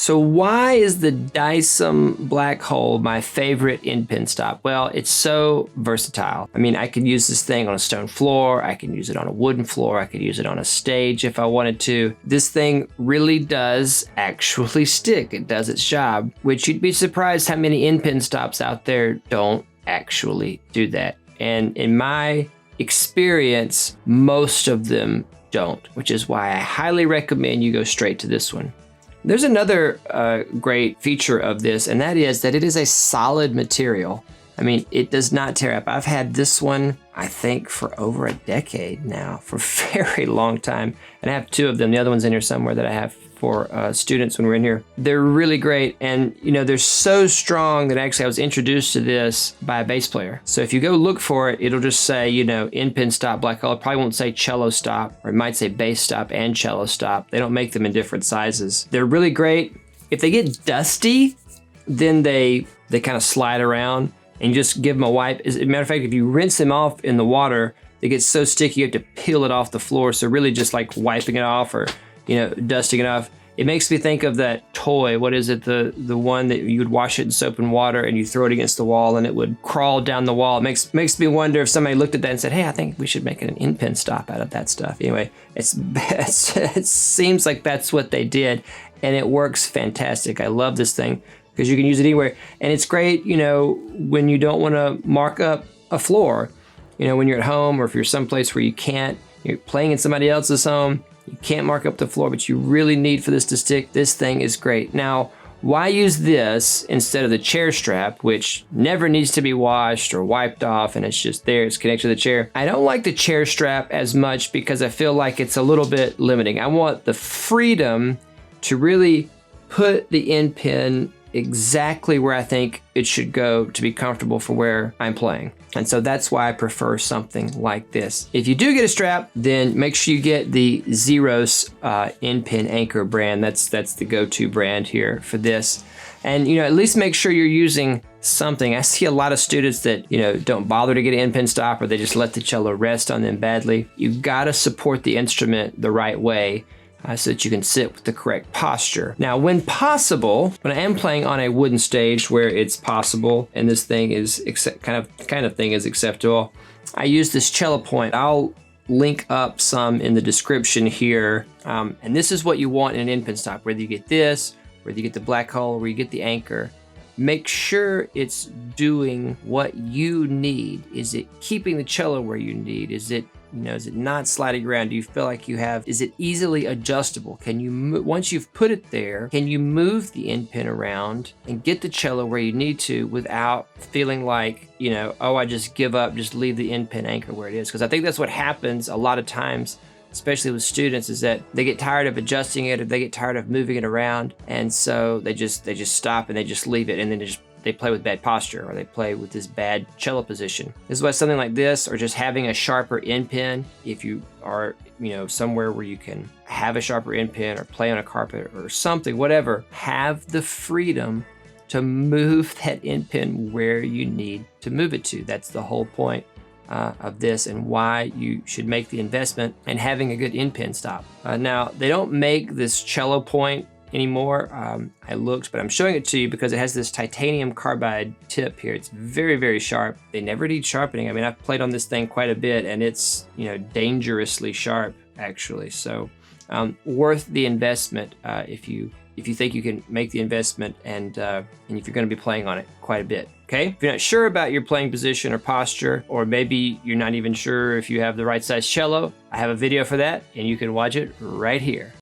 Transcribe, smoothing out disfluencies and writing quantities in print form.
So why is the Dysum Black Hole my favorite Endpin stop? Well, it's so versatile. I mean, I could use this thing on a stone floor, I can use it on a wooden floor, I could use it on a stage if I wanted to. This thing really does actually stick. It does its job, which you'd be surprised how many Endpin stops out there don't actually do that. And in my experience, most of them don't, which is why I highly recommend you go straight to this one. There's another great feature of this, and that is that it is a solid material. I mean, it does not tear up. I've had this one, I think, for over a decade now, for a very long time. And I have two of them. The other one's in here somewhere that I have for students when we're in here. They're really great. And, you know, they're so strong that actually I was introduced to this by a bass player. So if you go look for it, it'll just say, you know, Endpin stop Black Hole. It probably won't say cello stop, or it might say bass stop and cello stop. They don't make them in different sizes. They're really great. If they get dusty, then they kind of slide around, and you just give them a wipe. As a matter of fact, if you rinse them off in the water, they get so sticky you have to peel it off the floor. So really just like wiping it off, or, you know, dusting it off. It makes me think of that toy. What is it? The one that you would wash it in soap and water and you throw it against the wall and it would crawl down the wall. It makes me wonder if somebody looked at that and said, hey, I think we should make an Endpin stop out of that stuff. Anyway, it seems like that's what they did, and it works fantastic. I love this thing because you can use it anywhere. And it's great, you know, when you don't want to mark up a floor, you know, when you're at home, or if you're someplace where you're playing in somebody else's home, you can't mark up the floor, but you really need for this to stick. This thing is great. Now, why use this instead of the chair strap, which never needs to be washed or wiped off, and it's just there, it's connected to the chair? I don't like the chair strap as much because I feel like it's a little bit limiting. I want the freedom to really put the Endpin exactly where I think it should go to be comfortable for where I'm playing. And so that's why I prefer something like this. If you do get a strap, then make sure you get the XEROS Endpin Anchor brand. That's the go-to brand here for this. And, you know, at least make sure you're using something. I see a lot of students that, you know, don't bother to get an Endpin stop, or they just let the cello rest on them badly. You've got to support the instrument the right way, so that you can sit with the correct posture. Now, when possible, when I am playing on a wooden stage where it's possible and this thing is kind of thing is acceptable, I use this cello point. I'll link up some in the description here. And this is what you want in an Endpin stop, whether you get this, whether you get the Black Hole, or where you get the anchor. Make sure it's doing what you need. Is it keeping the cello where you need? Is it, you know, is it not sliding around? Do you feel like you have, is it easily adjustable? Can you, once you've put it there, can you move the Endpin around and get the cello where you need to without feeling like, you know, oh, I just give up, just leave the Endpin anchor where it is? Because I think that's what happens a lot of times, especially with students, is that they get tired of adjusting it, or they get tired of moving it around, and so they just stop and they just leave it, and then they play with bad posture, or they play with this bad cello position. This is why something like this, or just having a sharper Endpin, if you are, you know, somewhere where you can have a sharper Endpin or play on a carpet or something, whatever, have the freedom to move that Endpin where you need to move it to. That's the whole point of this, and why you should make the investment in having a good Endpin stop. Now, they don't make this cello point anymore. I looked, but I'm showing it to you because it has this titanium carbide tip here. It's very, very sharp. They never need sharpening. I mean, I've played on this thing quite a bit, and it's, you know, dangerously sharp, actually. So worth the investment if you think you can make the investment, and if you're going to be playing on it quite a bit. Okay? If you're not sure about your playing position or posture, or maybe you're not even sure if you have the right size cello, I have a video for that, and you can watch it right here.